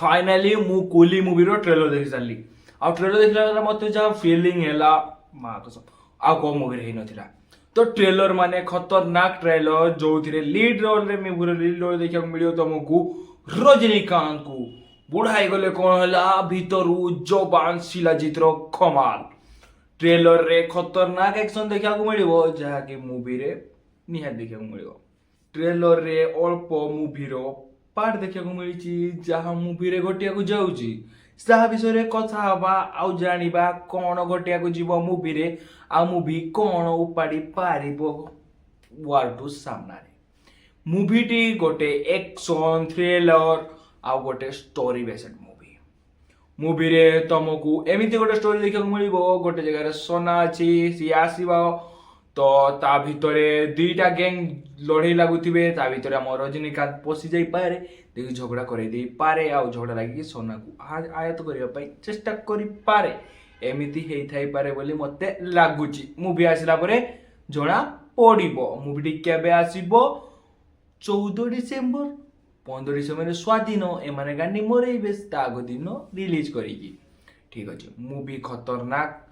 Finally मु कुली movie रो trailer देखि सारली आ trailer देखला मते जा फीलिंग हैला मा कसम आ को मूवी रे नथिला तो ट्रेलर माने खतरनाक ट्रेलर जो थिरे लीड रोल रे मूवी रो लीड रोल देखिया मिलियो तुमको रजनीकांत को बुढ़ाई गले कोन हला भीतरु जबान शिलाजीत रो कमाल ट्रेलर रे खतरनाक एक्शन देखिया को मिलियो जहा कि मूवी रे निहा देखिया को मिलियो ट्रेलर रे अल्प मूवी रो पार्ट देखिया को मिली जहा मूवी रे घटिया को जाउची सा विषय रे कथा हवा आउ जानिबा कोन घटिया को जीव मूवी रे आ मूवी कोन उपाड़ी पारिबो वार टू सामना रे मूवी टी गोटे एक्शन थ्रिलर आ गोटे स्टोरी बेस्ड मूवी रे तुमको एमिति गोटे स्टोरी देखिया को मिलिबो गोटे जगह रे सोना अछि सी आसीबा तो ता भितरे दुईटा गैंग लड़े लगुवे ता भितर आम रजनीकांत पशि जाई पारे देखि झगड़ा करे दे पारे आ झगड़ा लगी सोना को आयत करने चेष्टा करि पारे एमिति हेई थाई पारे बोली मते लागुची मूवी आसिला परे जणा पड़िबो मूवी केबे आसीबो 14 डिसेंबर 15 डिसेंबर स्वाधीन एमाने गांडी मरेइबे ता आगो दिन रिलीज करिकी ठीक अछि मूवी खतरनाक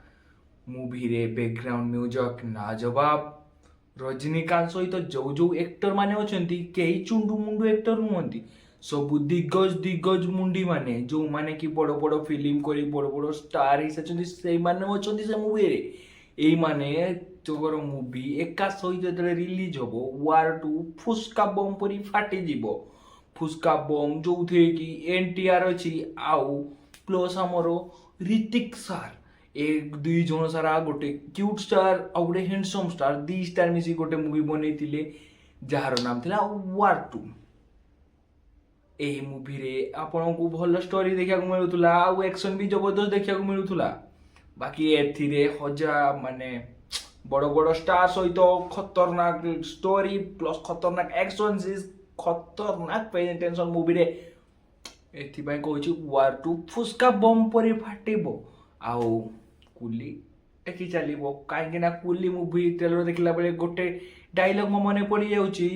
मूवी रे बैकग्राउंड म्यूजिक ना जवाब रजनीकांत सहित जो जो एक्टर माने अछंती केही चुंडू मुंडू एक्टर नुहंती सब दिग्गज मुंडी माने जो माने कि बड़ बड़ फिल्म करी बड़ बड़ स्टार हिस अछंती सेई माने अछंती से मूवी रे एई माने तोगर मूवी एका सहित जतले रिलीज होबो वार टू फुसका बम परी फाटी जीवो फुसका बम जो थे कि एनटीआर अछि आउ प्लस हमरो ऋतिक सर एक दुई जन सारा गोटे क्यूट स्टार आ गोटे हैंडसम स्टार दी स्टार मिसी गोटे मूवी बनैतिले जार नाम थिला वार टू एही मूवी रे आपन को भल स्टोरी देखिया को मिलुतला आ एक्शन भी जबरदस्त देखिया को मिलुतला बाकी एथि रे हजा माने बड़ बड़ स्टार सहित खतरनाक स्टोरी प्लस खतरनाक एक्शन इज खतरनाक प्रेजेंटेशन मूवी रे एथि पय कहूची वार टू फुसका बम परी फाटिबो आउ कुली देखि चलिबो काहे ना कुली मूवी ट्रेलर देखला बेले गोटे डायलॉग मो मने पड़ी जाउची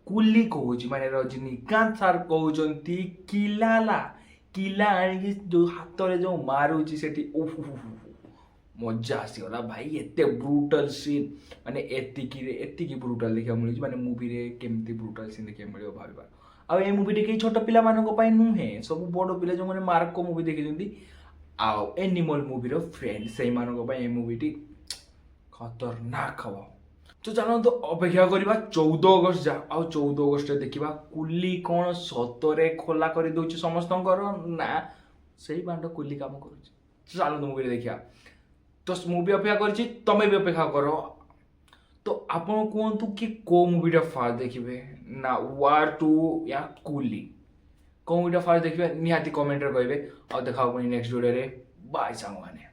कुली कहूची माने रजनीकांत सर कहउचंती किला आनी जो हाथ रे जो मारूची सेठी ओह मजा आसीगला भाई एते ब्रूटल सीन माने एतिकी ब्रूटल देखिया मिली माने मूवी रे केमती ब्रूटल सीन देखिया मिलियो भाबा आ ए मूवी टे छोट पिला मानको पय नुहे सब बड़ पिला जो माने मार्को मूवी देखिजंती आउ एनिमल मूवी रो फ्रेंड से मानको पय ए मूवी टी खतरनाक हवा तो जानो तो अपेक्षा करबा 14 अगस्त जा आ 14 अगस्त रे देखिबा कुली कोन सतरे खोला करि दोची समस्तंकर ना सेही बांडो कुली काम करूची चलो तो मूवी देखिया तो मूवी अपेक्षा करछि तमे भी अपेक्षा करो तो आपण कोंतु कि को मूवीटा फास्ट देखिबे ना वार टू या कुली को मूवीटा फास्ट देखिबे निहाती कमेंट रे कहबे और देखाओ नेक्स्ट वीडियो रे बाय सांगवाने।